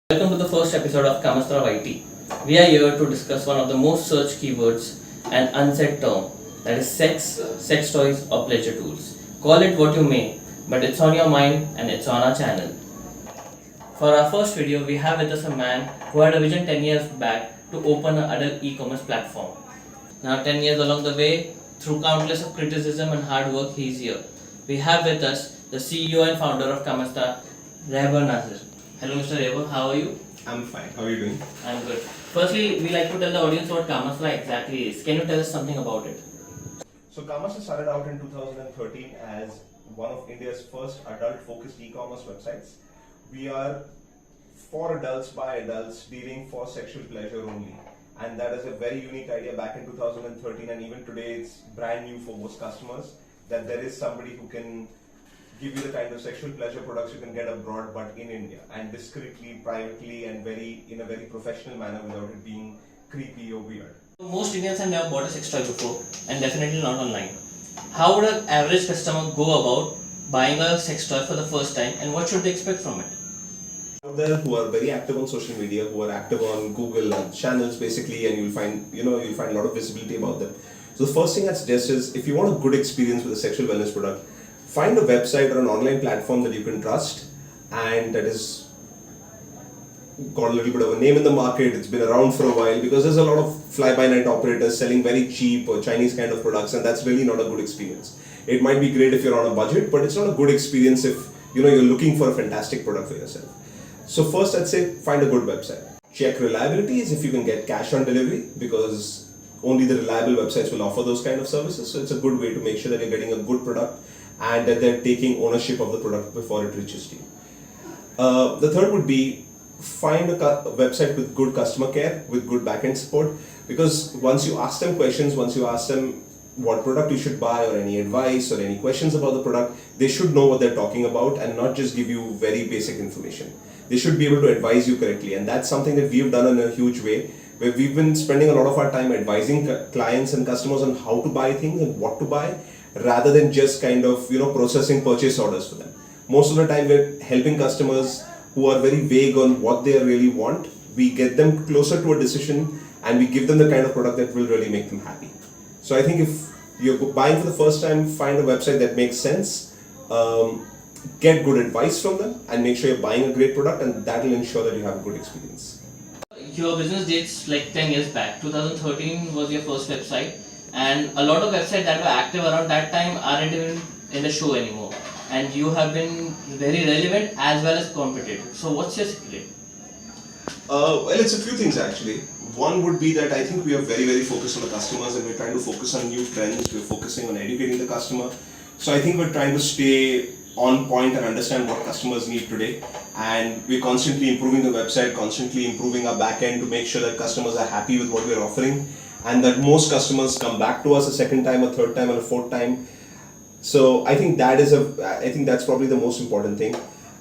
Welcome to the first episode of Kaamastra YT. We are here to discuss one of the most searched keywords and unsaid term, that is sex toys or pleasure tools. Call it what you may, but it's on your mind and it's on our channel. For our first video, we have with us a man who had a vision 10 years back to open an adult e-commerce platform. Now 10 years along the way, through countless of criticism and hard work, he is here. We have with us the CEO and founder of Kaamastra, Rehbar Nazir. Hello Mr. Rehbar, how are you? I'm fine. How are you doing? I'm good. Firstly, we like to tell the audience what Kaamastra exactly is. Can you tell us something about it? So Kaamastra started out in 2013 as one of India's first adult-focused e-commerce websites. We are for adults by adults dealing for sexual pleasure only. And that is a very unique idea back in 2013, and even today it's brand new for most customers that there is somebody who can give you the kind of sexual pleasure products you can get abroad but in India, and discreetly, privately, and in a very professional manner without it being creepy or weird. Most Indians have never bought a sex toy before, and definitely not online. How would an average customer go about buying a sex toy for the first time, and what should they expect from it? Out there who are very active on social media, who are active on Google and channels basically, and you'll find a lot of visibility about them. So the first thing I'd suggest is, if you want a good experience with a sexual wellness product, find a website or an online platform that you can trust and that is got a little bit of a name in the market. It's been around for a while, because there's a lot of fly-by-night operators selling very cheap or Chinese kind of products, and that's really not a good experience. It might be great if you're on a budget, but it's not a good experience if you're looking for a fantastic product for yourself. So first I'd say find a good website. Check reliability is if you can get cash on delivery, because only the reliable websites will offer those kind of services. So it's a good way to make sure that you're getting a good product and that they're taking ownership of the product before it reaches to you. The third would be find a website with good customer care, with good backend support, because once you ask them questions, once you ask them what product you should buy or any advice or any questions about the product, they should know what they're talking about and not just give you very basic information. They should be able to advise you correctly, and that's something that we've done in a huge way, where we've been spending a lot of our time advising clients and customers on how to buy things and what to buy, rather than just processing purchase orders for them. Most of the time we're helping customers who are very vague on what they really want. We get them closer to a decision and we give them the kind of product that will really make them happy. So I think if you're buying for the first time, find a website that makes sense, get good advice from them, and make sure you're buying a great product, and that will ensure that you have a good experience. Your business dates like 10 years back. 2013 was your first website, and a lot of websites that were active around that time aren't even in the show anymore. And you have been very relevant as well as competitive. So what's your secret? Well, it's a few things actually. One would be that I think we are very, very focused on the customers, and we're trying to focus on new trends. We're focusing on educating the customer. So I think we're trying to stay on point and understand what customers need today. And we're constantly improving the website, constantly improving our backend to make sure that customers are happy with what we're offering, and that most customers come back to us a second time, a third time, and a fourth time. So I think that's probably the most important thing.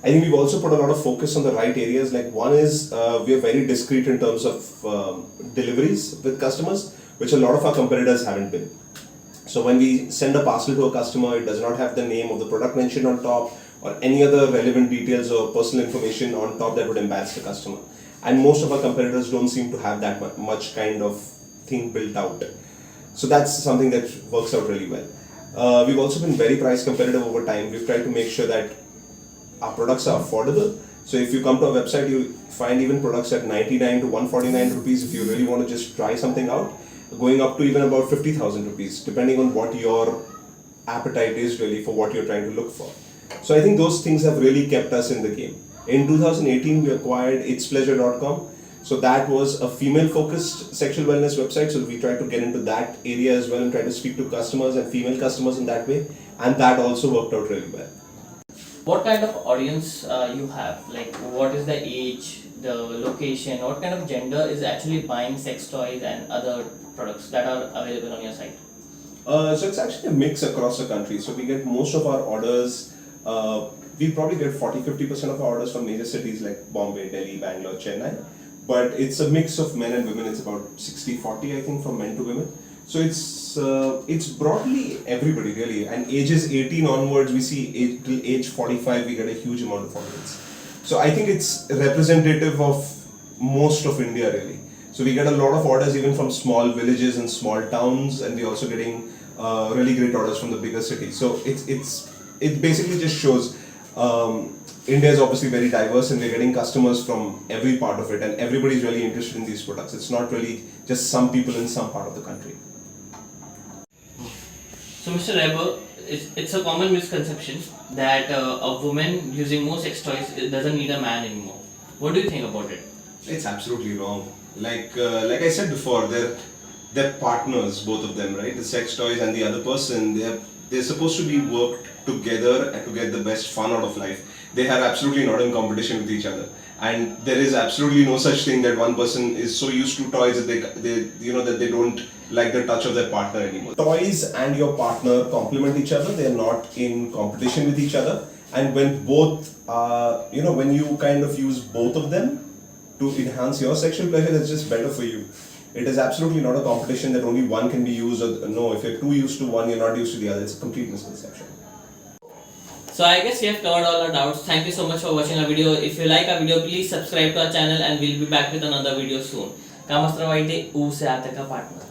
I think we've also put a lot of focus on the right areas. Like one is we are very discreet in terms of deliveries with customers, which a lot of our competitors haven't been. So when we send a parcel to a customer, it does not have the name of the product mentioned on top or any other relevant details or personal information on top that would embarrass the customer. And most of our competitors don't seem to have that much kind of thing built out. So that's something that works out really well. We've also been very price competitive over time. We've tried to make sure that our products are affordable. So if you come to our website, you'll find even products at 99 to 149 rupees if you really want to just try something out, going up to even about 50,000 rupees, depending on what your appetite is really for what you're trying to look for. So I think those things have really kept us in the game. In 2018, we acquired itspleasure.com. So that was a female-focused sexual wellness website. So we tried to get into that area as well and try to speak to customers and female customers in that way. And that also worked out really well. What kind of audience you have? Like what is the age, the location, what kind of gender is actually buying sex toys and other products that are available on your site? So it's actually a mix across the country. So we get most of our orders, we probably get 40-50% of our orders from major cities like Bombay, Delhi, Bangalore, Chennai. But it's a mix of men and women. It's about 60-40, I think, from men to women. So it's broadly everybody really. And ages 18 onwards, we see till age 45, we get a huge amount of audience. So I think it's representative of most of India really. So we get a lot of orders even from small villages and small towns, and we're also getting really great orders from the bigger cities. So it basically just shows India is obviously very diverse, and we're getting customers from every part of it, and everybody's really interested in these products. It's not really just some people in some part of the country. So, Mr. Rehbar, it's a common misconception that a woman using more sex toys doesn't need a man anymore. What do you think about it? It's absolutely wrong. Like I said before, they're partners, both of them, right? The sex toys and the other person, they're supposed to be worked together and to get the best fun out of life. They are absolutely not in competition with each other, and there is absolutely no such thing that one person is so used to toys that they don't like the touch of their partner anymore. Toys and your partner complement each other. They're not in competition with each other, and when both when you kind of use both of them to enhance your sexual pleasure, that's just better for you. It is absolutely not a competition that only one can be used, or no, if you're too used to one, you're not used to the other. It's a complete misconception. So I guess we have covered all our doubts. Thank you so much for watching our video. If you like our video, please subscribe to our channel, and we'll be back with another video soon. Kaamastra YT, U se aate ka partner.